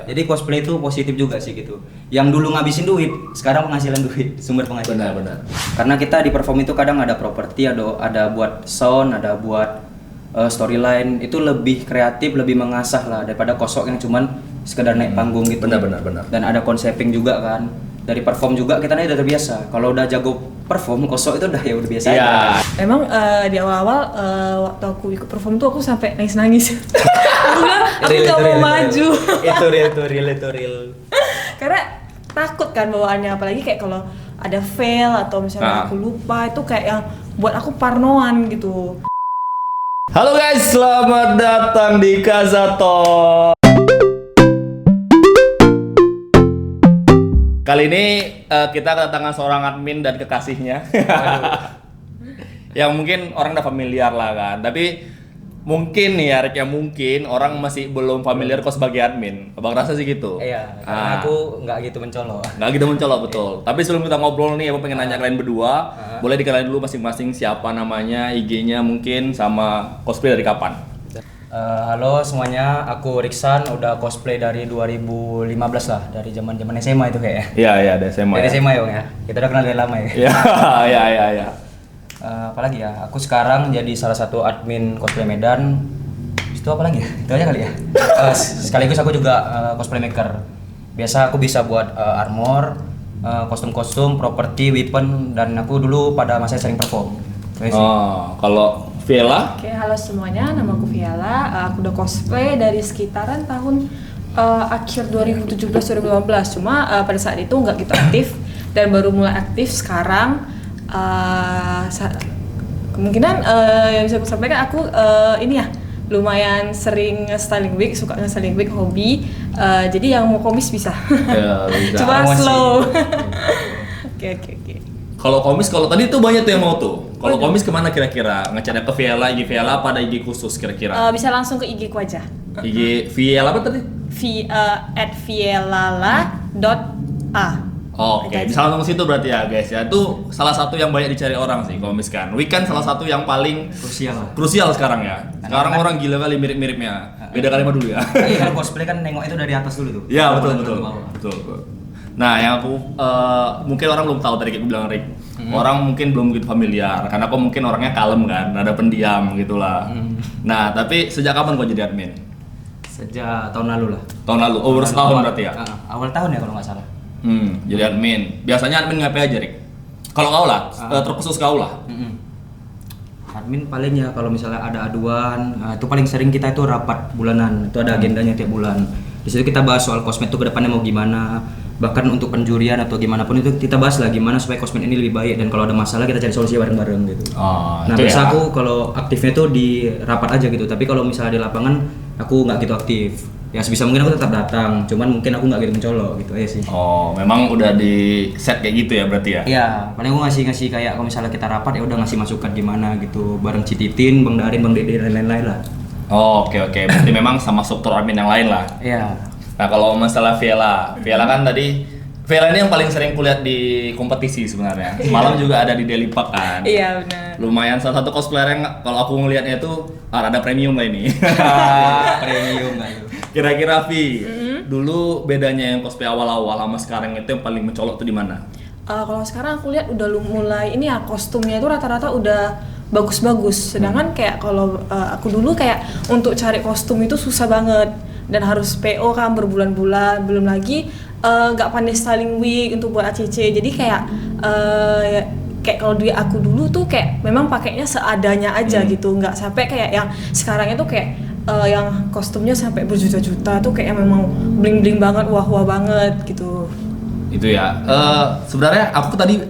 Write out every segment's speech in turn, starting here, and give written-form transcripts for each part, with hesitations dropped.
jadi cosplay itu positif juga sih gitu. Yang dulu ngabisin duit, sekarang penghasilan duit, sumber penghasilan. Benar. Karena kita di perform itu kadang ada properti, ada buat sound, ada buat storyline, itu lebih kreatif, lebih mengasah lah daripada kosok yang cuman sekedar naik panggung gitu. Benar. Dan ada konseping juga kan. Dari perform juga kita udah terbiasa. Kalau udah jago perform, kosok itu udah biasa aja. Emang di awal-awal waktu aku ikut perform tuh aku sampai nangis-nangis. Aku bilang aku nggak mau maju. Itu real. Karena takut kan bawaannya, apalagi kayak kalau ada fail atau misalnya aku lupa, itu kayak yang buat aku parnoan gitu. Halo guys, selamat datang di Kazato. Kali ini kita kedatangan seorang admin dan kekasihnya. Yang mungkin orang udah familiar lah kan. Tapi mungkin nih ya, Rick, ya mungkin orang masih belum familiar kok sebagai admin. Abang rasa sih gitu. Iya, karena aku nggak gitu mencolok. Nggak gitu mencolok, betul. Tapi sebelum kita ngobrol nih, aku pengen nanya kalian berdua. Boleh dikenalin dulu masing-masing siapa namanya, IG-nya mungkin, sama cosplay dari kapan? Halo semuanya, aku Riksan, udah cosplay dari 2015 lah, dari zaman SMA itu kayaknya. Iya, dari SMA. Dari SMA ya, Bang ya. Kita udah kenal dari lama ya. Iya. Apalagi ya, aku sekarang jadi salah satu admin cosplay Medan. Itu apa lagi ya? Itu aja kali ya. Sekaligus aku juga cosplay maker. Biasa aku bisa buat armor, kostum-kostum, properti, weapon, dan aku dulu pada masa sering perform. Kalau Viela? Oke, halo semuanya, nama aku Viela. Aku udah cosplay dari sekitaran tahun akhir 2017-2018. Cuma pada saat itu nggak gitu aktif dan baru mulai aktif sekarang. Kemungkinan yang bisa aku sampaikan, aku ini ya lumayan sering styling wig, suka nge-styling wig, hobi. Jadi yang mau komis bisa. Ya, bisa. Cuma slow. Oke. Kalau komis, kalau tadi tuh banyak tuh yang mau tuh. Kalau komis kemana kira-kira? Ngecatnya ke Viela, IG Viela apa ada IG khusus kira-kira? Bisa langsung ke IG ku aja. IG Viela apa tadi? @vielala.a. Oke, bisa langsung ke situ berarti ya guys ya. Itu salah satu yang banyak dicari orang sih komis kan. Weekend salah satu yang paling krusial sekarang ya. Sekarang orang gila kali mirip-miripnya. Beda kali sama dulu ya. Kalau cosplay kan nengok itu dari atas dulu tuh. Iya, betul. Nah, yang aku mungkin orang belum tahu tadi kayak gue bilang Rick. Orang mungkin belum begitu familiar karena aku mungkin orangnya kalem kan, rada pendiam gitulah. Nah, tapi sejak kapan kau jadi admin? Sejak tahun lalu lah. Tahun lalu, over setahun berarti ya? Awal tahun ya kalau nggak salah. Jadi admin. Biasanya admin ngapain aja, Rick? Kalau kau lah, terkhusus kau lah. Admin paling ya kalau misalnya ada aduan, itu paling sering kita itu rapat bulanan. Itu ada agendanya tiap bulan. Di situ kita bahas soal kosmet itu ke depannya mau gimana. Bahkan untuk penjurian atau gimana pun itu kita bahas lah gimana supaya kosmet ini lebih baik, dan kalau ada masalah kita cari solusi bareng-bareng gitu. Nah biasa aku kalau aktifnya tuh di rapat aja gitu, tapi kalau misalnya di lapangan aku nggak gitu aktif. Ya sebisa mungkin aku tetap datang, cuman mungkin aku nggak gitu mencolok gitu aja sih. Memang udah di set kayak gitu ya berarti ya? Iya, paling aku ngasih kayak kalau misalnya kita rapat ya udah ngasih masukan gimana gitu, bareng Cititin, Bang Darin, Bang Dede dan lain-lain lah. Oke. Berarti memang sama struktur admin yang lain lah. Iya. Nah kalau masalah Viela kan tadi Viela ini yang paling sering kulihat di kompetisi sebenarnya. Semalam juga ada di Delipak kan. Iya benar. Lumayan salah satu cosplayer yang kalau aku ngelihatnya itu ada premium lah ini. Premium lah itu. Kira-kira Vi, dulu bedanya yang cosplay awal-awal sama sekarang itu yang paling mencolok tuh di mana? Kalau sekarang aku lihat udah mulai ini ya, kostumnya itu rata-rata udah bagus-bagus. Sedangkan kayak kalau aku dulu kayak untuk cari kostum itu susah banget dan harus PO kan berbulan-bulan, belum lagi nggak pandai styling wig untuk buat ACC. Jadi kayak kalau duit aku dulu tuh kayak memang pakainya seadanya aja gitu, nggak sampai kayak yang sekarang itu kayak yang kostumnya sampai berjuta-juta tuh kayak memang bling-bling banget, wah-wah banget gitu. Itu ya. Sebenarnya aku tadi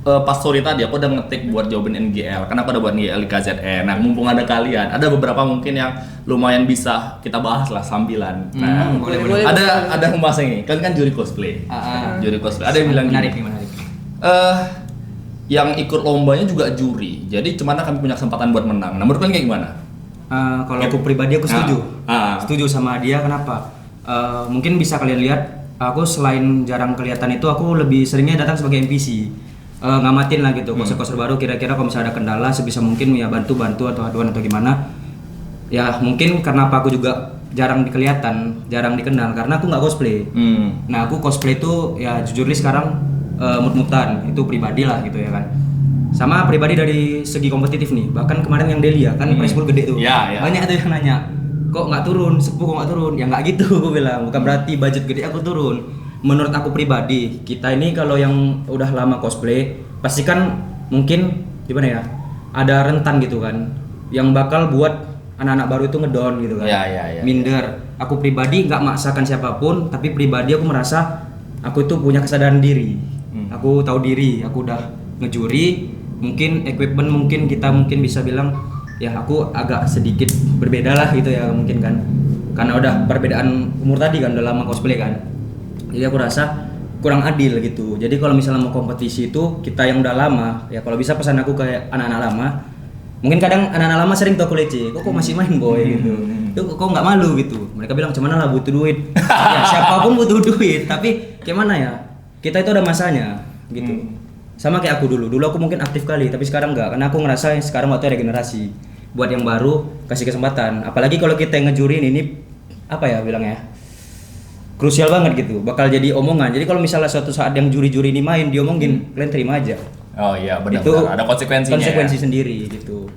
pas sore tadi aku udah ngetik buat jawabin NGL. Kenapa udah buat NGL di KZN? Nah, mumpung ada kalian, ada beberapa mungkin yang lumayan bisa kita bahas lah sambilan. Nah, boleh. Ada pembahasan ini. Kan juri cosplay. Juri cosplay. Ada yang bilang menarik. Yang ikut lombanya juga juri. Jadi cemana kami punya kesempatan buat menang. Nah, menurut kalian kayak gimana? Kalau aku pribadi aku setuju. Setuju sama dia. Kenapa? Mungkin bisa kalian lihat, aku selain jarang kelihatan itu, aku lebih seringnya datang sebagai NPC, ngamatin lah gitu, koser-koser baru. Kira-kira kalau misalnya ada kendala sebisa mungkin ya bantu atau aduan atau gimana. Ya mungkin karena apa aku juga jarang dikelihatan, jarang dikenal karena aku nggak cosplay. Nah aku cosplay itu ya jujur nih sekarang mut-mutan itu pribadi lah gitu ya kan. Sama pribadi dari segi kompetitif nih, bahkan kemarin yang Delia kan prize pool gede tuh. Banyak tuh yang nanya, kok nggak turun, sepuh kok nggak turun? Ya nggak gitu, aku bilang, bukan berarti budget gede aku turun. Menurut aku pribadi, kita ini kalau yang udah lama cosplay, pasti kan mungkin gimana ya, ada rentan gitu kan, yang bakal buat anak-anak baru itu ngedown gitu kan, minder. Aku pribadi nggak maksakan siapapun, tapi pribadi aku merasa aku itu punya kesadaran diri. Aku tahu diri, aku udah ngejuri. Mungkin equipment mungkin kita mungkin bisa bilang ya aku agak sedikit berbeda lah gitu ya mungkin kan, karena udah perbedaan umur tadi kan, udah lama cosplay kan, jadi aku rasa kurang adil gitu. Jadi kalau misalnya mau kompetisi itu kita yang udah lama ya, kalau bisa pesan aku kayak anak-anak lama. Mungkin kadang anak-anak lama sering tuh aku leceh, kok masih main boy gitu, kok nggak malu gitu. Mereka bilang cuman lah butuh duit. Ya siapapun butuh duit, tapi gimana ya, kita itu ada masanya gitu. Sama kayak aku dulu aku mungkin aktif kali, tapi sekarang enggak, karena aku ngerasa sekarang waktu regenerasi. Buat yang baru kasih kesempatan. Apalagi kalau kita yang ngejurin ini apa ya bilangnya, krusial banget gitu, bakal jadi omongan. Jadi kalau misalnya suatu saat yang juri-juri ini main diomongin, kalian terima aja. Oh iya benar. Itu ada konsekuensinya. Konsekuensi ya? sendiri gitu.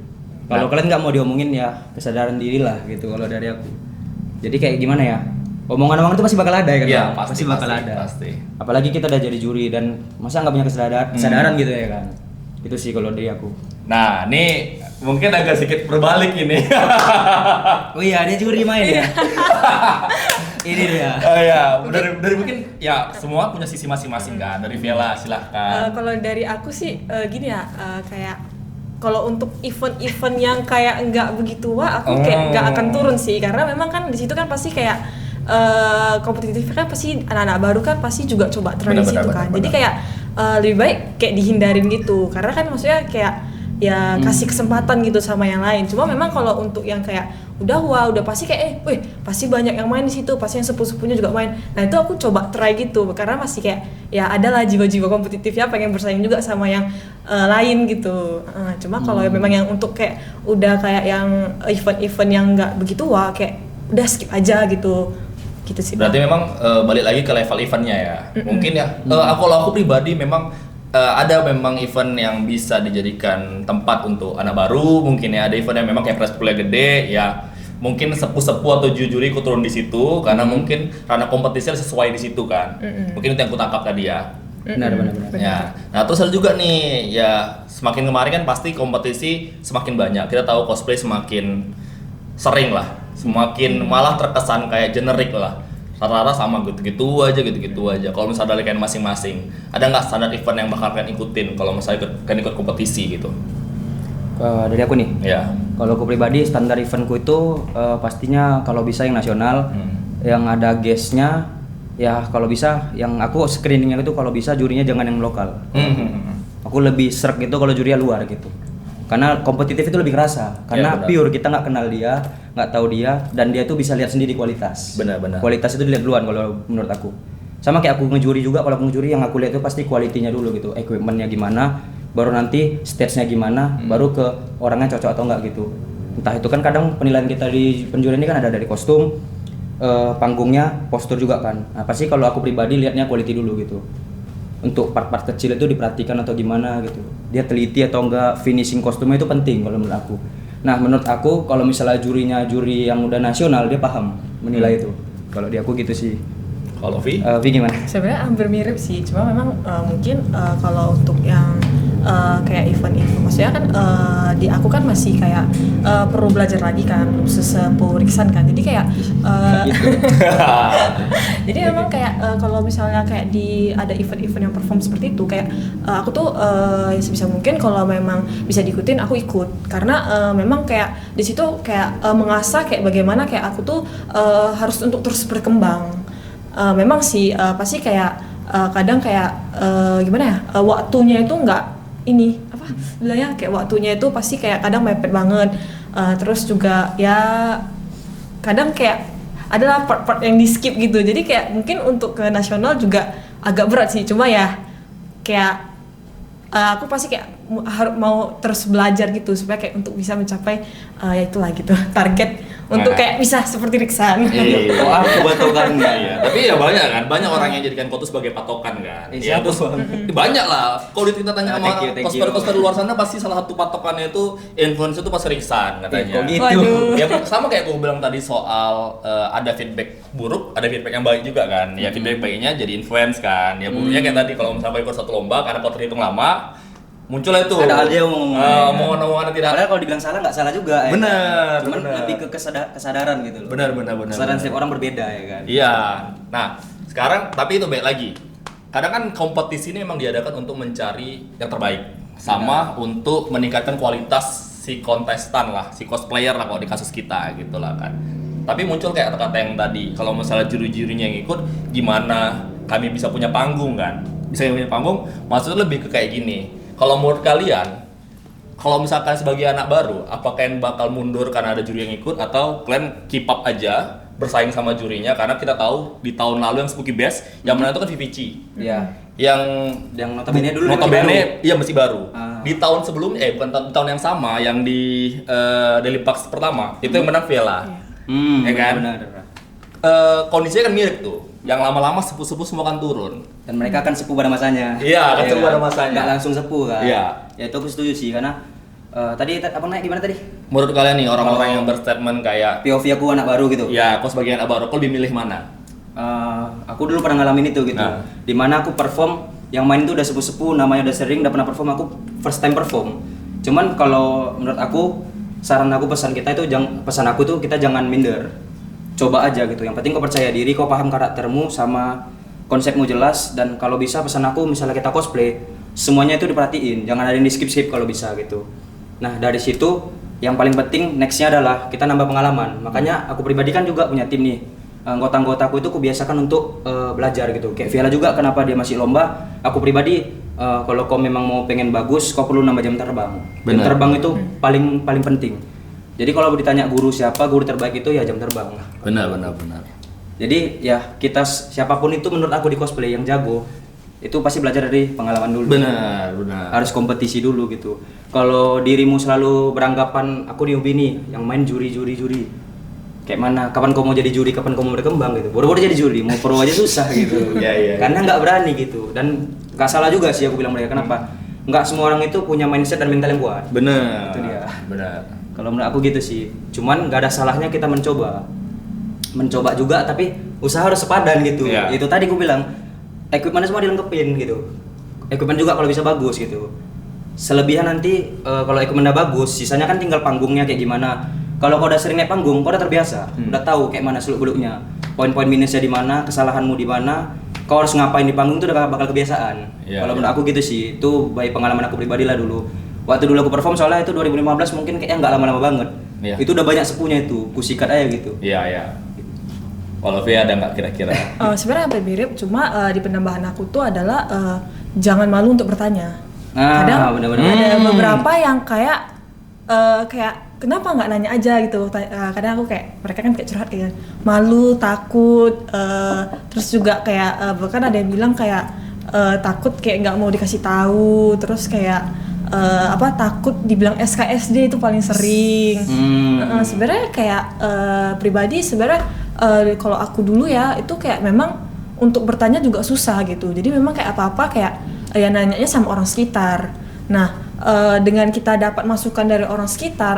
Kalau kalian nggak mau diomongin ya kesadaran diri lah gitu kalau dari aku. Jadi kayak gimana ya? Omongan-omongan itu pasti bakal ada ya kan? Iya, pasti bakal ada. Pasti. Apalagi kita udah jadi juri dan masa nggak punya kesadaran gitu ya kan? Itu sih kalau dari aku. Nah, ini mungkin agak sedikit berbalik ini. Oh iya, dia juri main ya. Ini dia. Oh iya, dari mungkin ya semua punya sisi masing-masing kan. Dari Vela silahkan. Kalau dari aku sih gini ya, kayak kalau untuk event-event yang kayak nggak begitu aku kayak nggak akan turun sih, karena memang kan di situ kan pasti kayak kompetitif kan, pasti anak-anak baru kan pasti juga coba try di situ kan. Jadi kayak lebih baik kayak dihindarin gitu, karena kan maksudnya kayak ya kasih kesempatan gitu sama yang lain. Cuma memang kalau untuk yang kayak udah pasti kayak pasti banyak yang main di situ, pasti yang sepuh-sepuhnya juga main. Nah itu aku coba try gitu, karena masih kayak ya adalah jiwa-jiwa kompetitifnya pengen bersaing juga sama yang lain gitu. Cuma kalau memang yang untuk kayak udah kayak yang event-event yang nggak begitu kayak udah skip aja gitu sih. Berarti memang balik lagi ke level eventnya ya. Mungkin ya. Kalau aku pribadi memang ada memang event yang bisa dijadikan tempat untuk anak baru. Mungkin ya ada event yang memang kayak prize pool gede ya. Mungkin sepuh-sepuh atau juri ikut turun di situ karena mungkin karena kompetisinya sesuai di situ kan. Mungkin itu yang aku tangkap tadi ya. Benar. Ya. Nah terus ada juga nih ya, semakin kemarin kan pasti kompetisi semakin banyak. Kita tahu cosplay semakin sering lah, semakin malah terkesan kayak generik lah. Rata-rata sama gitu-gitu aja. Kalau misalnya dari kalian masing-masing, ada nggak standar event yang bakal kalian ikutin kalau misalnya kalian ikut kompetisi gitu? Dari aku nih. Ya. Kalau aku pribadi standar eventku itu pastinya kalau bisa yang nasional, yang ada guestnya. Ya kalau bisa, yang aku screeningnya itu kalau bisa jurinya jangan yang lokal. Aku lebih sreg gitu kalau jurinya luar gitu. Karena kompetitif itu lebih kerasa, karena pure kita nggak kenal dia, nggak tahu dia, dan dia tuh bisa lihat sendiri kualitas. Benar. Kualitas itu dilihat duluan kalau menurut aku. Sama kayak aku ngejuri juga, kalau aku ngejuri yang aku lihat itu pasti kualitinya dulu gitu, equipmentnya gimana, baru nanti stage-nya gimana, baru ke orangnya cocok atau enggak gitu. Entah itu kan kadang penilaian kita di penjurian ini kan ada dari kostum, panggungnya, postur juga kan. Nah pasti kalau aku pribadi lihatnya quality dulu gitu. Untuk part-part kecil itu diperhatikan atau gimana gitu, dia teliti atau enggak, finishing kostumnya itu penting kalau menurut aku. Nah menurut aku kalau misalnya jurinya juri yang udah nasional, dia paham menilai itu. Kalau di aku gitu sih. Kalau Vi? Vi gimana? Sebenarnya hampir mirip sih, cuma memang mungkin kalau untuk yang kayak event-event, maksudnya kan di aku kan masih kayak perlu belajar lagi kan, sesepuh Riksan kan, jadi kayak jadi memang kayak kalau misalnya kayak ada event-event yang perform seperti itu, kayak aku tuh ya sebisa mungkin kalau memang bisa diikutin aku ikut, karena memang kayak di situ kayak mengasah kayak bagaimana kayak aku tuh harus untuk terus berkembang. Memang sih pasti kayak kadang kayak gimana ya, waktunya itu nggak ini apa bilangnya, kayak waktunya itu pasti kayak kadang mepet banget, terus juga ya kadang kayak adalah part-part yang di skip gitu, jadi kayak mungkin untuk ke nasional juga agak berat sih, cuma ya kayak aku pasti kayak mau terus belajar gitu supaya kayak untuk bisa mencapai ya itulah gitu target untuk kayak bisa seperti Riksan. Iya. Oh, aku patokannya. Iya, tapi ya banyak orang yang jadikan Koto sebagai patokan kan. Iya, terus banyak lah. Kalau kita tanya sama Thank you. cosplayer luar sana pasti salah satu patokannya itu influencer itu pasti Riksan katanya. Kok gitu? Waduh. Ya sama kayak aku bilang tadi soal ada feedback buruk, ada feedback yang baik juga kan. Ya feedback baiknya jadi influence kan. Ya buruknya kayak tadi kalau misalnya ikut satu lomba karena kau terhitung lama, muncullah itu Ada aja omongan-omongan tidak. Padahal kalau dibilang salah nggak salah juga ya. Bener, Cuman bener. lebih ke kesadaran gitu loh. Benar. Kesadaran setiap orang berbeda ya kan. Iya. Nah, sekarang tapi itu baik lagi. Kadang kan kompetisi ini memang diadakan untuk mencari yang terbaik, sama untuk meningkatkan kualitas si kontestan lah, si cosplayer lah kalau di kasus kita gitu lah kan. Tapi muncul kayak kata-kata yang tadi, kalau misalnya juri-jurinya yang ikut, gimana kami bisa punya panggung kan? Bisa punya panggung, maksudnya lebih ke kayak gini. Kalau menurut kalian, kalau misalkan sebagai anak baru, apakah kalian bakal mundur karena ada juri yang ikut atau kalian keep up aja bersaing sama jurinya? Karena kita tahu di tahun lalu yang Spooky Best yang menang itu kan VVC. Iya. Yang notabene dulu notabene iya masih baru. Ah. Di tahun sebelumnya bukan di tahun yang sama yang di Daily Pax pertama itu yang menang Vela. Ya kan? Benar. Kondisinya kan mirip tuh. Yang lama-lama sepuh-sepuh semua kan turun. Dan mereka akan sepuh pada masanya. Iya, akan Ya sepuh kan? pada masanya. Nggak langsung sepuh kan. Iya. Ya itu aku setuju sih karena tadi apa naik gimana tadi? Menurut kalian nih orang-orang yang berstatement kayak POV aku anak baru gitu. ya kok sebagai anak baru, kok lebih milih mana? Aku dulu pernah ngalamin itu gitu. Nah. Dimana aku perform yang main itu udah sepuh-sepuh, namanya udah sering, udah pernah perform, aku first time perform. Cuman kalau menurut aku, saran aku pesan aku tuh kita jangan minder. Coba aja gitu. Yang penting kau percaya diri, kau paham karaktermu sama konsepmu jelas, dan kalau bisa pesan aku misalnya kita cosplay, semuanya itu diperhatiin, jangan ada yang di skip kalau bisa gitu. Nah dari situ yang paling penting nextnya adalah kita nambah pengalaman. Makanya aku pribadi kan juga punya tim nih. Anggota-anggotaku itu kubiasakan untuk belajar gitu. Kayak Viala juga kenapa dia masih lomba. Aku pribadi kalau kau memang mau pengen bagus, kau perlu nambah jam terbang. Jam Benar. terbang itu paling penting. Jadi kalau ditanya guru siapa, guru terbaik itu ya jam terbang. Benar. Jadi ya kita siapapun itu menurut aku di cosplay yang jago itu pasti belajar dari pengalaman dulu. Benar. Harus kompetisi dulu gitu. Kalau dirimu selalu beranggapan aku newbie nih yang main juri. Kayak mana? Kapan kau mau jadi juri? Kapan kau mau berkembang gitu? Boro-boro jadi juri, mau pro aja susah gitu. Iya. Karena nggak berani gitu. Dan nggak salah juga sih aku bilang mereka. Kenapa? Nggak semua orang itu punya mindset dan mental yang kuat. Benar. Itu dia. Benar. Kalau menurut aku gitu sih. Cuman nggak ada salahnya kita mencoba juga, tapi usaha harus sepadan gitu. Iya. Itu tadi aku bilang, equipment semua dilengkapin gitu. Equipment juga kalau bisa bagus gitu. Selebihan nanti kalau equipmentnya bagus, sisanya kan tinggal panggungnya kayak gimana. Kalau kau udah sering naik panggung, kau udah terbiasa, udah tahu kayak mana seluk-beluknya, poin-poin minusnya di mana, kesalahanmu di mana, kau harus ngapain di panggung itu udah bakal kebiasaan. Iya, Kalau iya. menurut aku gitu sih, itu baik pengalaman aku pribadi lah dulu. Waktu dulu aku perform soalnya itu 2015 mungkin kayaknya nggak lama-lama banget. Iya. Itu udah banyak sepuhnya itu, kusikat aja gitu. Iya. Kalau Via ada nggak kira-kira? Sebenarnya hampir mirip, cuma di penambahan aku tuh adalah jangan malu untuk bertanya. Ah, Kadang benar-benar. ada beberapa yang kayak kenapa nggak nanya aja gitu. Kadang aku kayak mereka kan kayak curhat kayak malu, takut, terus juga kayak bahkan ada yang bilang kayak takut kayak nggak mau dikasih tahu, terus kayak takut dibilang SKSD itu paling sering. Sebenarnya kayak pribadi sebenarnya kalau aku dulu ya itu kayak memang untuk bertanya juga susah gitu. Jadi memang kayak apa-apa kayak ya nanyanya sama orang sekitar. Nah dengan kita dapat masukan dari orang sekitar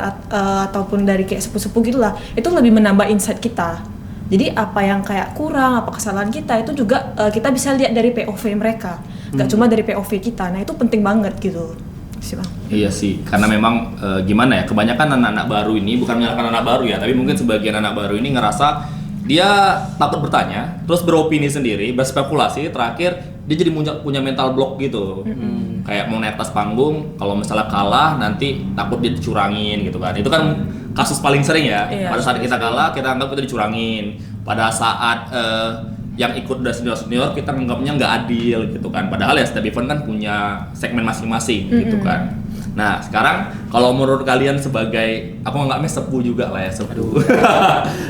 ataupun dari kayak sepuh-sepuh gitulah, itu lebih menambah insight kita. Jadi apa yang kayak kurang, apa kesalahan kita itu juga kita bisa lihat dari POV mereka, nggak cuma dari POV kita. Nah itu penting banget gitu. Iya sih, karena memang gimana ya, kebanyakan anak-anak baru ini, bukan menyalahkan anak baru ya, tapi mungkin sebagian anak baru ini ngerasa dia takut bertanya, terus beropini sendiri, berspekulasi, terakhir dia jadi punya mental block gitu. Kayak mau naik atas panggung, kalau misalnya kalah nanti takut dia dicurangin gitu kan. Itu kan kasus paling sering ya. Iya. Pada saat kita kalah, kita anggap kita dicurangin. Pada saat yang ikut udah senior kita anggapnya nggak adil gitu kan. Padahal ya setiap event kan punya segmen masing-masing gitu kan. Nah, sekarang kalau menurut kalian sebagai aku nggak sepuh juga lah ya, sepuh.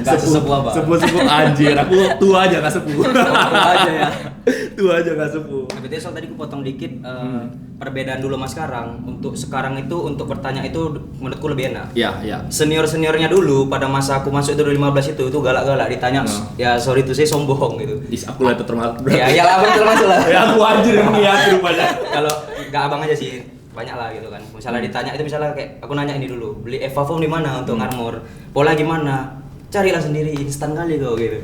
Nggak sesepuh apa? Sepuh anjir, aku tua aja nggak sepuh. Tua aja ya. Tua aja nggak sepuh. Tapi soal tadi aku potong dikit, perbedaan dulu sama sekarang. Untuk sekarang itu untuk bertanya itu menurutku lebih enak. Iya. Senior-seniornya dulu pada masa aku masuk itu 2015 itu galak-galak ditanya, ya sorry tuh saya sombong gitu. Aku lah itu termasuk. Ya iyalah aku termasuk lah. Ya aku anjir emang ya rupanya. Kalau nggak abang aja sih banyak lah gitu kan. Misalnya ditanya itu misalnya kayak aku nanya ini dulu, beli Eva Foam di mana untuk armor? Pola gimana? Carilah sendiri, instan kali kok gitu.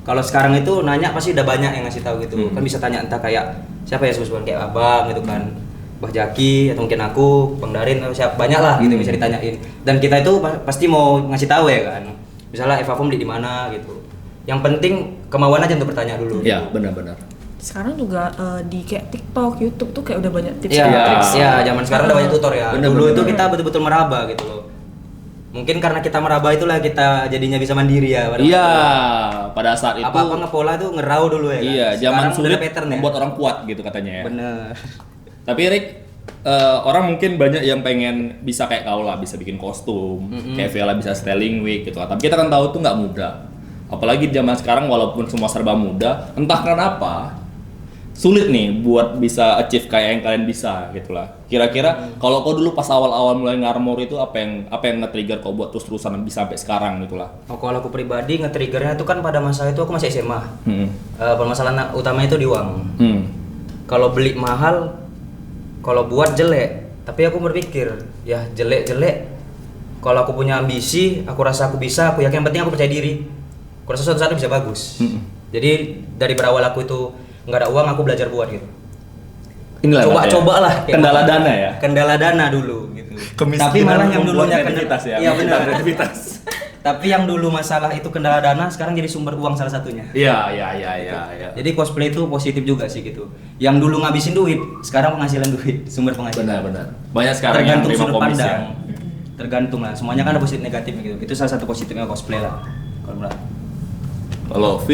Kalau sekarang itu nanya pasti udah banyak yang ngasih tahu gitu. Kan bisa tanya entah kayak siapa ya sebut kayak abang gitu kan. Bah Jaki atau mungkin aku, Bang Darin atau siapa banyak lah gitu bisa ditanyain. Dan kita itu pasti mau ngasih tahu ya kan. Misalnya Eva Foam di mana gitu. Yang penting kemauan aja untuk bertanya dulu. Iya, benar-benar. Sekarang juga di kayak TikTok, YouTube tuh kayak udah banyak tips Iya, and tricks. iya, zaman sekarang udah banyak tutorial. Bener, Dulu bener, itu bener. kita betul-betul meraba gitu loh. Mungkin karena kita meraba itulah kita jadinya bisa mandiri ya. Iya, pada saat itu Apa-apa ngepola tuh ngerau dulu ya kan. iya, zaman Sekarang udah sulit ada pattern ya. membuat orang kuat gitu katanya ya. Bener. Tapi Rick, orang mungkin banyak yang pengen bisa kayak kau lah, bisa bikin kostum, kayak Vela bisa styling wig gitu. Tapi kita kan tahu tuh nggak mudah. Apalagi di zaman sekarang walaupun semua serba mudah, entah kenapa sulit nih buat bisa achieve kayak yang kalian bisa gitulah. Kira-kira kalau kau dulu pas awal-awal mulai ngarmor itu apa yang nge-trigger kau buat terus-terusan bisa sampai sekarang gitulah. Oh, kalau aku pribadi nge-triggernya itu kan pada masa itu aku masih SMA. Hmm. Permasalahan utama itu di uang. Kalau beli mahal, kalau buat jelek. Tapi aku berpikir, ya jelek-jelek. Kalau aku punya ambisi, aku rasa aku bisa, aku yakin yang penting aku percaya diri. Aku rasa suatu saat bisa bagus. Jadi dari berawal aku itu nggak ada uang, aku belajar buat gitu. Inilah Coba lah. kendala dana ya. Kendala dana dulu gitu. Kemiskinan Tapi malah yang membuat dulunya kreativitas ya. Iya benar. Kreativitas. Tapi yang dulu masalah itu kendala dana, sekarang jadi sumber uang salah satunya. Iya. Jadi cosplay itu positif juga sih gitu. Yang dulu ngabisin duit, sekarang penghasilan duit, sumber penghasilan. Benar. Banyak sekarang yang Tergantung terima sudut komis ya. pandang. Tergantung lah. Semuanya kan ada positif negatif gitu. Itu salah satu positifnya cosplay lah. Kalau menurut aku. Kalau V,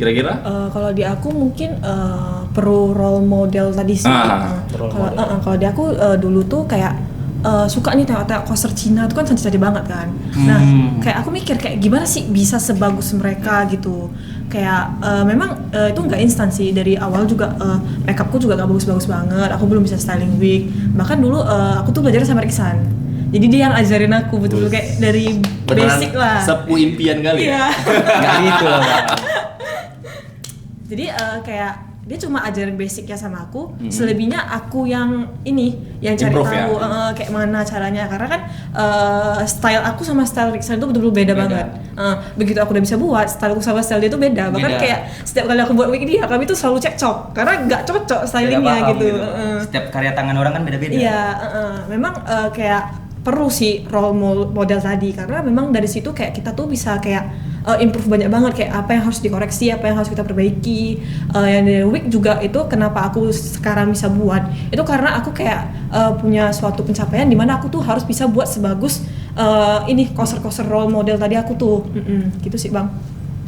kira-kira? Kalau di aku mungkin perlu role model tadi sih. role model. Kalau di aku dulu tuh kayak suka nih tengok-tengok poster Cina itu kan cantik-cantik banget kan. Nah, kayak aku mikir kayak gimana sih bisa sebagus mereka gitu. Kayak memang itu nggak instan sih, dari awal juga makeupku juga nggak bagus-bagus banget. Aku belum bisa styling wig. Bahkan dulu aku tuh belajar sama Riksan. Jadi dia yang ajarin aku betul-betul kayak dari Beneran basic lah. Sepuh impian kali ya? Iya. Nggak gitu loh. Bang. Jadi kayak dia cuma ajarin basicnya sama aku, selebihnya aku yang cari Improve tahu ya? kayak mana caranya, karena kan style aku sama style Riksan itu betul-betul beda banget. Begitu aku udah bisa buat, styleku sama style dia itu beda. Bahkan Beda. kayak setiap kali aku buat wig dia, kami tuh selalu cekcok karena nggak cocok Beda stylingnya paham gitu. Setiap karya tangan orang kan beda-beda. Iya, memang kayak perlu sih role model tadi, karena memang dari situ kayak kita tuh bisa kayak improve banyak banget, kayak apa yang harus dikoreksi, apa yang harus kita perbaiki. Yang dari wig juga itu kenapa aku sekarang bisa buat itu karena aku kayak punya suatu pencapaian di mana aku tuh harus bisa buat sebagus coser role model tadi aku tuh. Gitu sih Bang.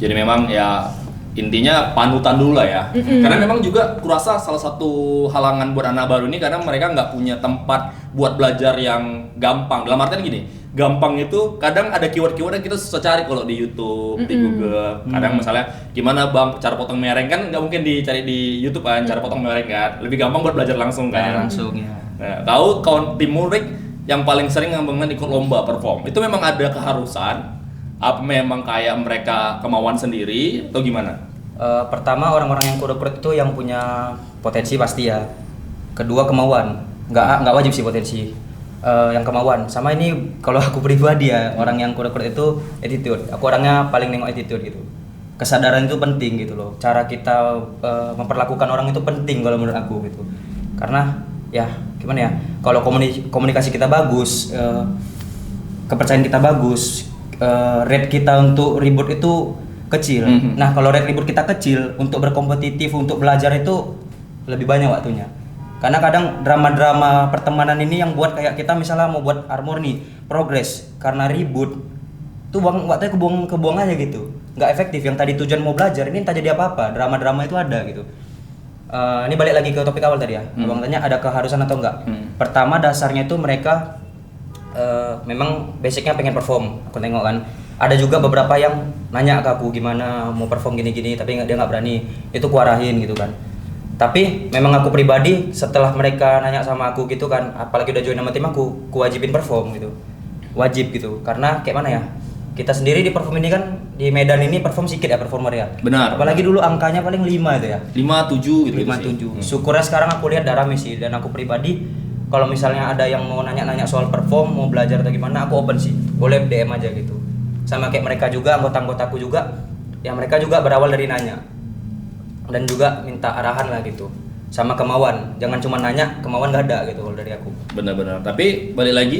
Jadi memang ya intinya panutan dulu lah ya. Karena memang juga kurasa salah satu halangan buat anak baru ini karena mereka nggak punya tempat buat belajar yang gampang. Dalam artian gini, gampang itu kadang ada keyword-keyword yang kita susah cari kalau di YouTube, di Google. Kadang misalnya gimana Bang cara potong mereng kan nggak mungkin dicari di YouTube kan, cara potong mereng kan. Lebih gampang buat belajar langsung kan. Langsung ya. Nah, kau kawan tim Murik yang paling sering ngambangan ikut lomba perform. Itu memang ada keharusan? Apa memang kayak mereka kemauan sendiri atau gimana? Pertama orang-orang yang kurut-kurut itu yang punya potensi pasti ya. Kedua kemauan, nggak wajib sih potensi. Yang kemauan. Sama ini kalau aku pribadi ya, orang yang kurut-kurut itu attitude. Aku orangnya paling nengok attitude gitu. Kesadaran itu penting gitu loh. Cara kita memperlakukan orang itu penting kalau menurut aku gitu. Karena ya gimana ya? Kalau komunikasi kita bagus, kepercayaan kita bagus, rate kita untuk ribut itu kecil. Nah, kalau rate ribut kita kecil, untuk berkompetitif, untuk belajar itu lebih banyak waktunya. Karena kadang drama-drama pertemanan ini yang buat kayak kita misalnya mau buat armor nih, progres karena ribut tuh waktunya kebuang aja gitu. Nggak efektif. Yang tadi tujuan mau belajar ini entah jadi apa-apa. Drama-drama itu ada gitu. Ini balik lagi ke topik awal tadi ya. Abang tanya ada keharusan atau enggak. Pertama dasarnya itu mereka memang basicnya pengen perform. Aku tengok kan. Ada juga beberapa yang nanya ke aku gimana mau perform gini-gini, tapi dia nggak berani. Itu kuarahin gitu kan. Tapi memang aku pribadi setelah mereka nanya sama aku gitu kan, apalagi udah join sama tim aku wajibin perform gitu. Wajib gitu. Karena kayak mana ya? Kita sendiri di perform ini kan di Medan ini perform sedikit ya performer ya. Benar. Apalagi dulu angkanya paling 5 itu ya. 5-7 gitu. 5-7. Syukurnya sekarang aku lihat udah rame sih, dan aku pribadi kalau misalnya ada yang mau nanya-nanya soal perform, mau belajar atau gimana, aku open sih. Boleh DM aja gitu. Sama kayak mereka juga, anggota-anggotaku juga, ya mereka juga berawal dari nanya. Dan juga minta arahan lah gitu. Sama kemauan. Jangan cuma nanya, kemauan gak ada gitu kalau dari aku. Benar-benar. Tapi balik lagi,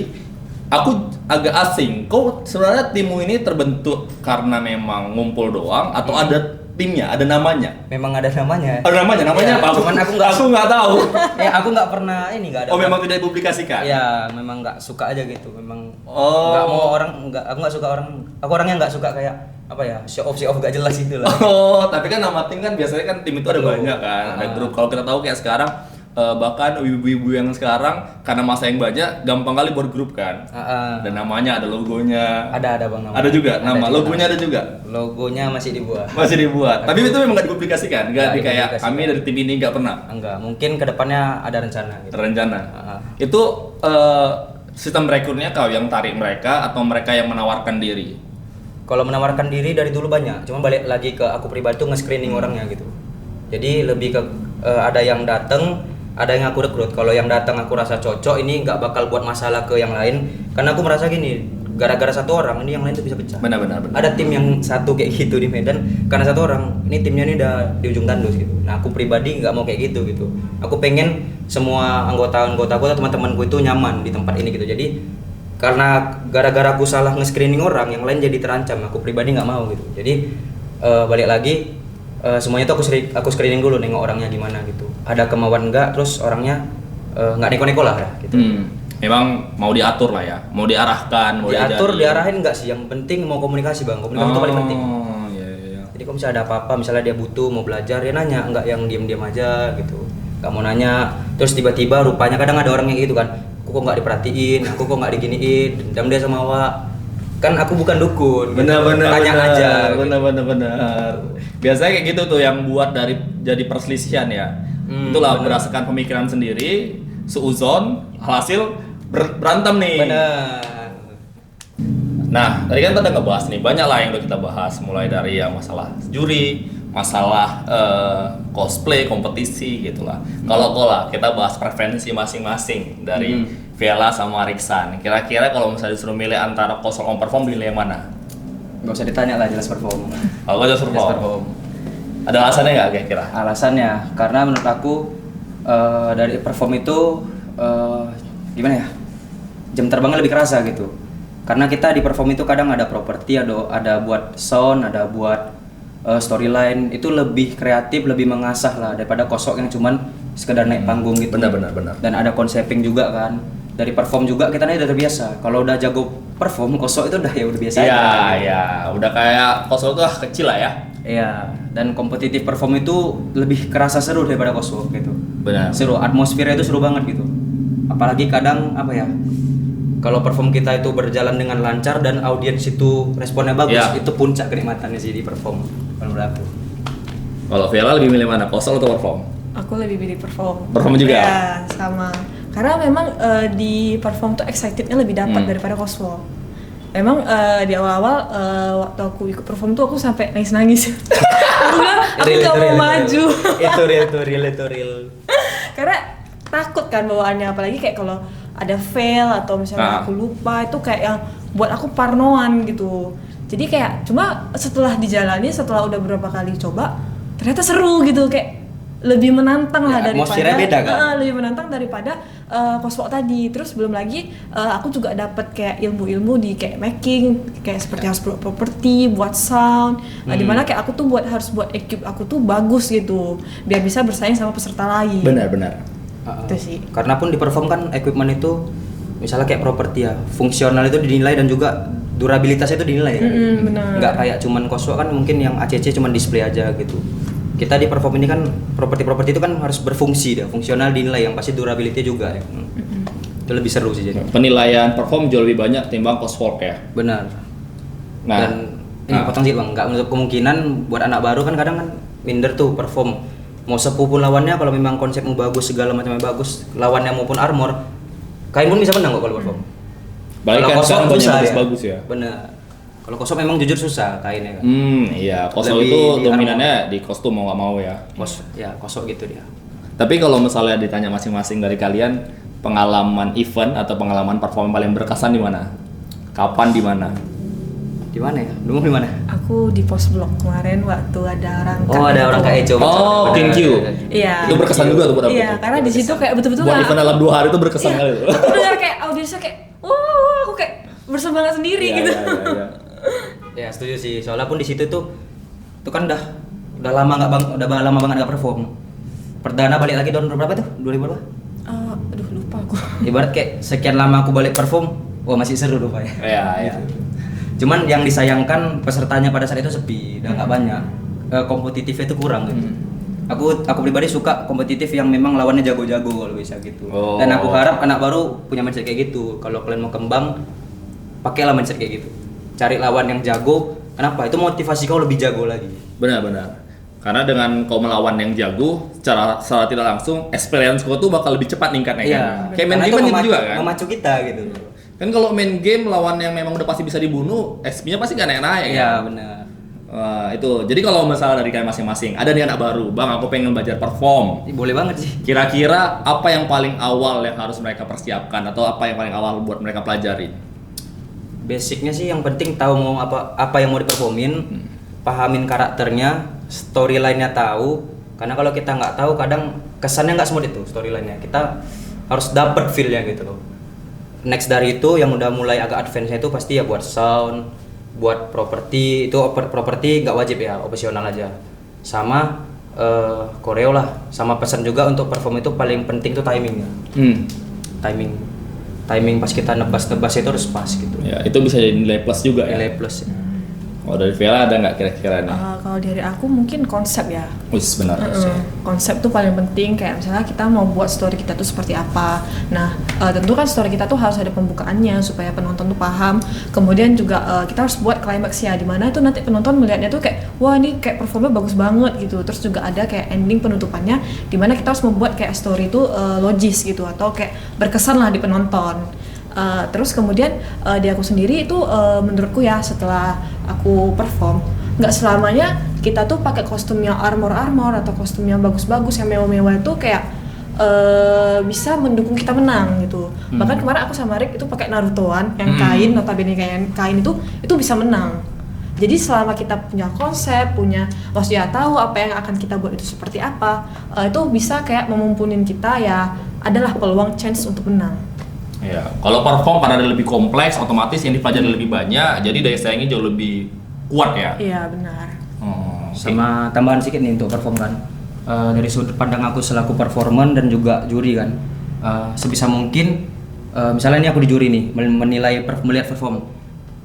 aku agak asing. Kok sebenarnya timmu ini terbentuk karena memang ngumpul doang atau ada timnya, ada namanya? Memang ada namanya. Ada namanya Ya, apa? cuman aku nggak tahu. Ya aku nggak pernah ini nggak ada. Oh, memang tidak dipublikasikan. Ya memang nggak suka aja gitu. Memang Oh. nggak mau orang nggak. Aku nggak suka orang. Aku orangnya nggak suka kayak apa ya, show off gak jelas gitu lah. Oh, tapi kan nama tim kan biasanya kan tim itu ada Betul. banyak kan, ada grup. Kalau kita tahu kayak sekarang bahkan ibu-ibu yang sekarang karena masa yang banyak gampang kali buat grup kan. Ada namanya, ada logonya. Ada bang nama. Ada juga Ada nama, juga logonya nama. ada juga. Logonya masih dibuat. Masih dibuat. Tapi itu memang nggak dipublikasikan, nggak Nggak di kayak dipublikasikan. kami dari tim ini nggak pernah Enggak, mungkin kedepannya ada rencana. Gitu. rencana. Ah. Itu sistem rekrutnya kau yang tarik mereka atau mereka yang menawarkan diri? Kalau menawarkan diri dari dulu banyak, cuma balik lagi ke aku pribadi tuh nge-screening orangnya gitu. Jadi lebih ke ada yang datang, ada yang aku rekrut. Kalau yang datang aku rasa cocok, ini nggak bakal buat masalah ke yang lain. Karena aku merasa gini, gara-gara satu orang ini yang lain tuh bisa pecah. Benar. Ada tim yang satu kayak gitu di Medan, karena satu orang, ini timnya ini udah di ujung tandus gitu. Nah aku pribadi nggak mau kayak gitu. Aku pengen semua anggota-anggotaku atau teman-temanku itu nyaman di tempat ini gitu. Jadi karena gara-gara aku salah nge-screening orang, yang lain jadi terancam. Aku pribadi nggak mau gitu. Jadi balik lagi, semuanya tuh aku screening dulu, nengok orangnya gimana gitu. Ada kemauan nggak, terus orangnya nggak neko-neko lah ya, gitu. Memang mau diatur lah ya, mau diarahkan, mau Diatur, diajari. diarahin nggak sih? Yang penting mau komunikasi bang. Komunikasi itu paling penting. Oh, iya. Jadi kalau misalnya ada apa-apa, misalnya dia butuh mau belajar, dia nanya, nggak yang diam-diam aja gitu. Nggak mau nanya, terus tiba-tiba rupanya kadang ada orang yang gitu kan, aku kok nggak diperhatiin, aku kok nggak diginiin, dendam dia sama awak. Kan aku bukan dukun. Benar. Tanya aja. Benar. Biasanya kayak gitu tuh yang buat dari jadi perselisihan ya. Itulah bener. berdasarkan pemikiran sendiri, seuzon, hasil berantem nih. Benar. Nah, tadi kan kita udah ngebahas nih, banyak lah yang udah kita bahas, mulai dari ya masalah juri, masalah cosplay, kompetisi gitulah. Kalau kita bahas preferensi masing-masing dari Vela sama Riksan. Kira-kira kalau misalnya disuruh milih antara kosong sama perform, pilih yang mana? Gak usah ditanya lah, jelas perform. Kalau gue just Jelas perform. Ada alasannya nggak kira-kira? Alasannya karena menurut aku dari perform itu gimana ya, jam terbangnya lebih kerasa gitu. Karena kita di perform itu kadang ada properti, ada buat sound, ada buat storyline, itu lebih kreatif, lebih mengasah lah daripada kosok yang cuman sekedar naik panggung gitu. Benar. Dan ada konseping juga kan. Dari perform juga kita udah terbiasa. Kalau udah jago perform, kosok itu udah biasa aja. Iya, udah kayak kosong tuh kecil lah ya. Iya, dan kompetitif perform itu lebih kerasa seru daripada kosok gitu. Benar. Seru, atmosfernya itu seru banget gitu. Apalagi kadang apa ya, kalau perform kita itu berjalan dengan lancar dan audiens itu responnya bagus, Ya. itu puncak kenikmatannya sih di perform menurut aku. Kalau Vela lebih milih mana, kosong atau perform? Aku lebih pilih perform. Perform juga? Ya, sama. Karena memang di perform tuh excitednya lebih dapat daripada cosplay. Memang di awal-awal waktu aku ikut perform tuh aku sampai nangis-nangis. Aku bilang aku nggak mau maju. Itu real. Karena takut kan bawaannya, apalagi kayak kalau ada fail atau misalnya aku lupa, itu kayak yang buat aku parnoan gitu. Jadi kayak cuma setelah dijalani, setelah udah beberapa kali coba, ternyata seru gitu, kayak lebih menantang lah Ya, daripada atmosfernya beda kan? lebih menantang daripada cosplay tadi. Terus belum lagi aku juga dapat kayak ilmu-ilmu di kayak making, kayak seperti harus buat properti, buat sound, dimana kayak aku tuh harus buat equip aku tuh bagus gitu, biar bisa bersaing sama peserta lain. Benar. Itu sih. Karena pun di perform kan equipment itu misalnya kayak properti ya, fungsional itu dinilai dan juga durabilitasnya itu dinilai ya. Benar. Nggak kayak cuman kosok kan, mungkin yang ACC cuman display aja gitu. kita di perform ini kan properti itu kan harus berfungsi, fungsional dinilai, yang pasti durability juga ya. Itu lebih seru sih jadi. Penilaian perform jauh lebih banyak timbang cost work ya. Benar. Nah, Dan potong sih bang, nggak menutup kemungkinan buat anak baru kan kadang kan minder tuh perform. Mau sepuh pun lawannya, kalau memang konsepmu bagus, segala macamnya bagus, lawannya maupun armor, kain pun bisa menang kok kalau perform. Balik Kalau kan kosong sekarang banyak susah bagus ya. Benar. Kalau kosong memang jujur susah kainnya kan. Iya, kosong Lebih itu di dominannya di kostum mau nggak mau ya. Kosong gitu dia. Tapi kalau misalnya ditanya masing-masing dari kalian, pengalaman event atau pengalaman perform paling berkesan di mana? Kapan, di mana? Di mana ya? Dulu di mana? Aku di post blok kemarin waktu ada orang Ada orang kayak Ejo. Oh, Benar. thank you. Iya. Itu berkesan juga tuh buat aku. Iya, karena di situ kayak betul-betul Buat nggak- event dalam 2 hari itu berkesan Iya, kali itu. aku dengar kayak audiensnya kayak wah, aku kayak bersemangat sendiri Iya, gitu. iya. Ya setuju sih. Soalnya pun di situ tuh kan udah lama banget nggak perform. Perdana balik lagi tahun berapa tuh? 2000 berapa? Aduh lupa aku. Ibarat kayak sekian lama aku balik perform, wah masih seru rupanya. Iya. Cuman yang disayangkan pesertanya pada saat itu sepi, udah nggak banyak. Kompetitifnya itu kurang gitu. Aku pribadi suka kompetitif yang memang lawannya jago-jago kalau bisa gitu. Oh. Dan aku harap anak baru punya mindset kayak gitu. Kalau kalian mau kembang, pakailah mindset kayak gitu. Cari lawan yang jago. Kenapa? Itu motivasi kau lebih jago lagi. Benar. Karena dengan kau melawan yang jago, secara tidak langsung experience kau tuh bakal lebih cepat ningkatnya kan. Kayak main Karena game itu kan gitu juga kan. memacu kita gitu. Kan kalau main game lawan yang memang udah pasti bisa dibunuh, SP-nya pasti gak naik-naik Iya, kan? benar. Wah, itu. Jadi kalau misalnya dari kalian masing-masing, ada nih anak baru, Bang, aku pengen belajar perform. Boleh banget sih. Kira-kira apa yang paling awal yang harus mereka persiapkan atau apa yang paling awal buat mereka pelajari? Basicnya sih yang penting tahu mau apa yang mau diperformin, pahamin karakternya, storyline-nya tahu. Karena kalau kita nggak tahu, kadang kesannya nggak smooth itu storyline-nya. Kita harus dapet feel-nya gitu loh. Next dari itu yang udah mulai agak advance-nya itu pasti ya buat sound, buat properti. Itu properti nggak wajib ya, opsional aja. Sama koreo lah, sama pesan juga untuk perform itu paling penting tuh timingnya. Timing pas kita nebas itu harus pas gitu. Ya, itu bisa jadi nilai plus juga ya. Nilai plus ya. Oh, dari Vela ada nggak kira-kira nih? Kalau dari aku mungkin konsep ya. Wis benar. Konsep tuh paling penting, kayak misalnya kita mau buat story kita tuh seperti apa. Nah, tentu kan story kita tuh harus ada pembukaannya supaya penonton tuh paham. Kemudian juga kita harus buat climax ya, dimana itu nanti penonton melihatnya tuh kayak wah ini kayak performnya bagus banget gitu. Terus juga ada kayak ending penutupannya, dimana kita harus membuat kayak story itu logis gitu atau kayak berkesan lah di penonton. Terus kemudian di aku sendiri itu menurutku ya setelah aku perform, nggak selamanya kita tuh pakai kostum yang armor atau kostum yang bagus-bagus yang mewah-mewah itu kayak bisa mendukung kita menang gitu. Bahkan kemarin aku sama Rick itu pakai Narutoan yang kain, notabene kain itu bisa menang. Jadi selama kita punya konsep, maksudnya tahu apa yang akan kita buat itu seperti apa, itu bisa kayak memumpunin kita ya, adalah peluang chance untuk menang. Ya, kalau perform karena lebih kompleks, otomatis yang dipelajari lebih banyak, jadi daya saingnya jauh lebih kuat ya. Iya benar. Sama tambahan sedikit nih untuk perform kan. Dari sudut pandang aku selaku performer dan juga juri kan, sebisa mungkin misalnya ini aku di juri nih melihat perform.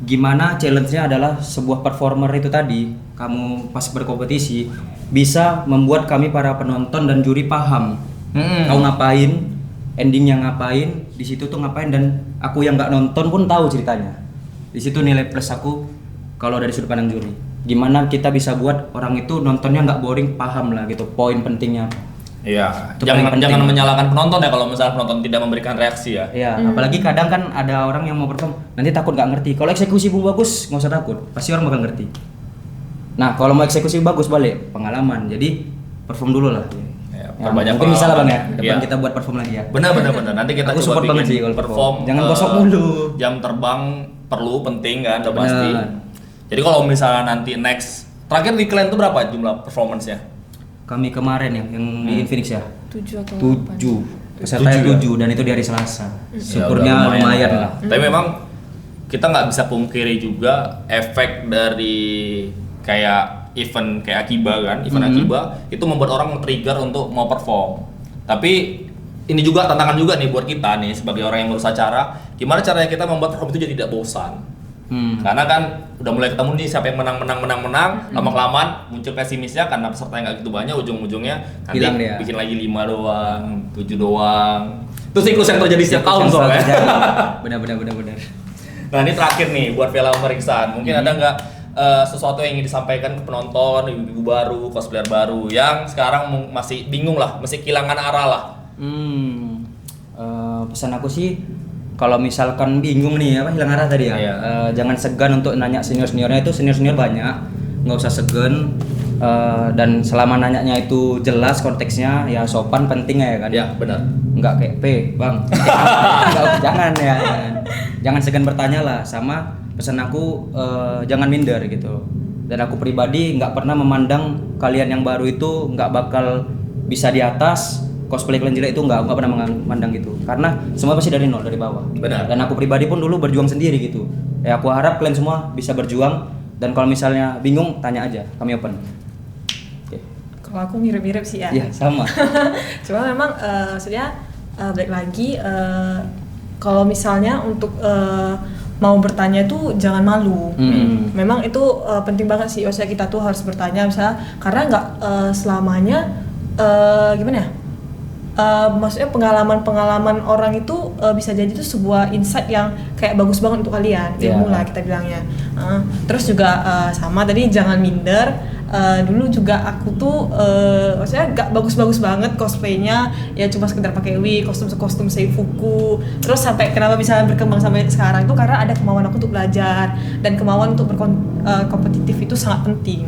Gimana challenge-nya adalah sebuah performer itu tadi, kamu pas berkompetisi bisa membuat kami para penonton dan juri paham. Kau ngapain, endingnya ngapain, di situ tuh ngapain, dan aku yang nggak nonton pun tahu ceritanya. Di situ nilai plus aku kalau dari sudut pandang juri. Gimana kita bisa buat orang itu nontonnya nggak boring, paham lah gitu poin pentingnya. Iya. Itu paling penting. Jangan menyalahkan penonton ya kalau misalnya penonton tidak memberikan reaksi ya. Iya, apalagi kadang kan ada orang yang mau perform nanti takut nggak ngerti. Kalau eksekusi bagus nggak usah takut, pasti orang bakal ngerti. Nah kalau mau eksekusi bagus balik pengalaman, jadi perform dulu lah. Perbanyak mungkin bisa lah bang ya, depan Iya. kita buat perform lagi ya. Benar. Nanti kita Aku coba support bikin banget sih kalau perform. jangan kosong mulu. Jam terbang perlu, penting kan, udah Benar. pasti. Jadi kalau misalnya nanti next, terakhir di kalian tuh berapa jumlah performance-nya? Kami kemarin yang di Infinix ya. 7 atau 7. Pesertanya 7 dan itu di hari Selasa. Syukurnya Ya, lumayan lah. Tapi memang kita nggak bisa pungkiri juga efek dari kayak event kayak Akiba kan, event Akiba itu membuat orang trigger untuk mau perform. Tapi ini juga tantangan juga nih buat kita nih sebagai orang yang ngurus acara, gimana caranya kita membuat perform itu jadi tidak bosan. Karena kan udah mulai ketemu nih siapa yang menang, lama-kelamaan muncul pesimisnya karena peserta yang gak gitu banyak, ujung-ujungnya nanti Hilang dia. bikin lagi 5 doang, 7 doang. Itu siklus yang terjadi setiap tahun soalnya. Benar. Nah ini terakhir nih buat Vela sama Riksan, mungkin ada nggak sesuatu yang ingin disampaikan ke penonton, ibu-ibu baru, cosplayer baru yang sekarang masih bingung lah, masih kehilangan arah lah. Pesan aku sih kalau misalkan bingung nih apa hilang arah tadi ya, Iya. jangan segan untuk nanya senior-seniornya, itu senior-senior banyak, nggak usah segan. Dan selama nanyanya itu jelas konteksnya ya sopan penting ya kan. Ya benar. Nggak kayak bang jangan ya, jangan segan bertanya lah. Sama pesan aku jangan minder gitu. Dan aku pribadi nggak pernah memandang kalian yang baru itu nggak bakal bisa di atas, cosplay kalian jelek itu nggak pernah memandang gitu, karena semua pasti dari nol, dari bawah. Benar. Dan aku pribadi pun dulu berjuang sendiri gitu ya. Aku harap kalian semua bisa berjuang, dan kalau misalnya bingung tanya aja, kami open. Kalau aku mirip-mirip sih ya. Iya sama. Cuma memang maksudnya balik lagi kalau misalnya untuk mau bertanya itu jangan malu. Memang itu penting banget sih. Maksudnya kita tuh harus bertanya misalnya, karena nggak selamanya gimana ya? Maksudnya pengalaman orang itu bisa jadi itu sebuah insight yang kayak bagus banget untuk kalian, ilmu lah kita bilangnya. Terus juga sama tadi jangan minder. Dulu juga aku tuh maksudnya gak bagus-bagus banget cosplaynya, ya cuma sekedar pakai wig, kostum seifuku. Terus sampai kenapa bisa berkembang sampai sekarang itu karena ada kemauan aku untuk belajar, dan kemauan untuk berkompetitif itu sangat penting.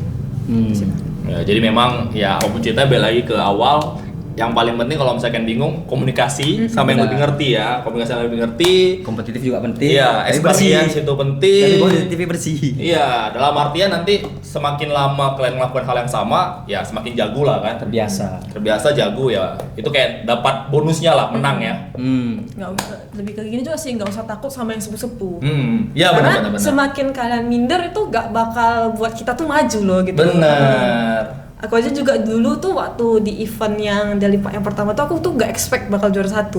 Ya, jadi memang ya aku cerita balik lagi ke awal, yang paling penting kalau misalkan bingung komunikasi sama yang lebih ngerti ya, komunikasi yang lebih ngerti, Kompetitif juga penting. iya, experience itu penting. Positif bersih. Iya, dalam artian nanti semakin lama kalian melakukan hal yang sama, ya semakin jago lah kan. Terbiasa jago ya. Itu kayak dapat bonusnya lah, menang ya. Nggak usah, lebih ke gini juga sih, nggak usah takut sama yang sepuh-sepuh. Iya Karena benar. semakin kalian minder itu gak bakal buat kita tuh maju loh gitu. Benar. Aku aja juga dulu tuh waktu di event yang Dali Pak yang pertama tuh aku tuh gak expect bakal juara 1.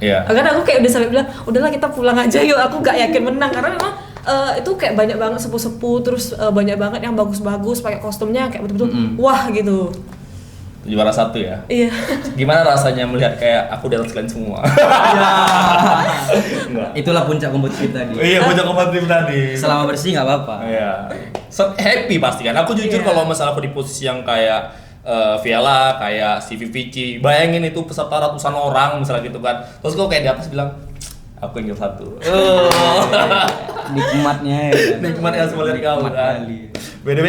Iya. Karena aku kayak udah sampai bilang, udahlah kita pulang aja yuk, aku gak yakin menang karena memang itu kayak banyak banget sepuh-sepuh, terus banyak banget yang bagus-bagus pakai kostumnya kayak betul-betul wah gitu. Juara 1 ya. Iya. Gimana rasanya melihat kayak aku di atas kalian semua? Itulah puncak kompetitif tadi. Iya, puncak kompetitif tadi. Selama bersih nggak apa-apa. Iya. So, happy pasti kan. Aku jujur kalau misalnya aku di posisi yang kayak Viela, kayak si Vici, bayangin itu peserta ratusan orang misalnya gitu kan. Terus kok kayak di atas bilang, aku ingin 1. Nikmatnya ya. Nikmatnya semua dari kamu kan. BTW,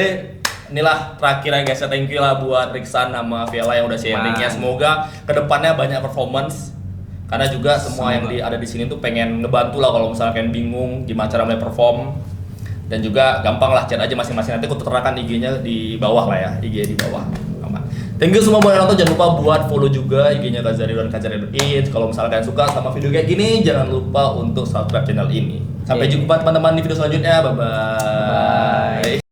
inilah terakhir ya guys, thank you lah buat Riksan sama Viela yang udah sharingnya. Semoga kedepannya banyak performance. Karena juga semua yang ada di sini tuh pengen ngebantu lah kalau misalnya kalian bingung gimana cara mulai perform. Dan juga gampang lah, chat aja masing-masing, nanti aku terterakan IG-nya di bawah lah ya, IG di bawah. Aman. Thank you semua buat yang nonton, jangan lupa buat follow juga IG-nya Kazari dan Kazari.it. Kalau misalnya kalian suka sama video kayak gini, jangan lupa untuk subscribe channel ini. Sampai jumpa teman-teman di video selanjutnya, bye-bye.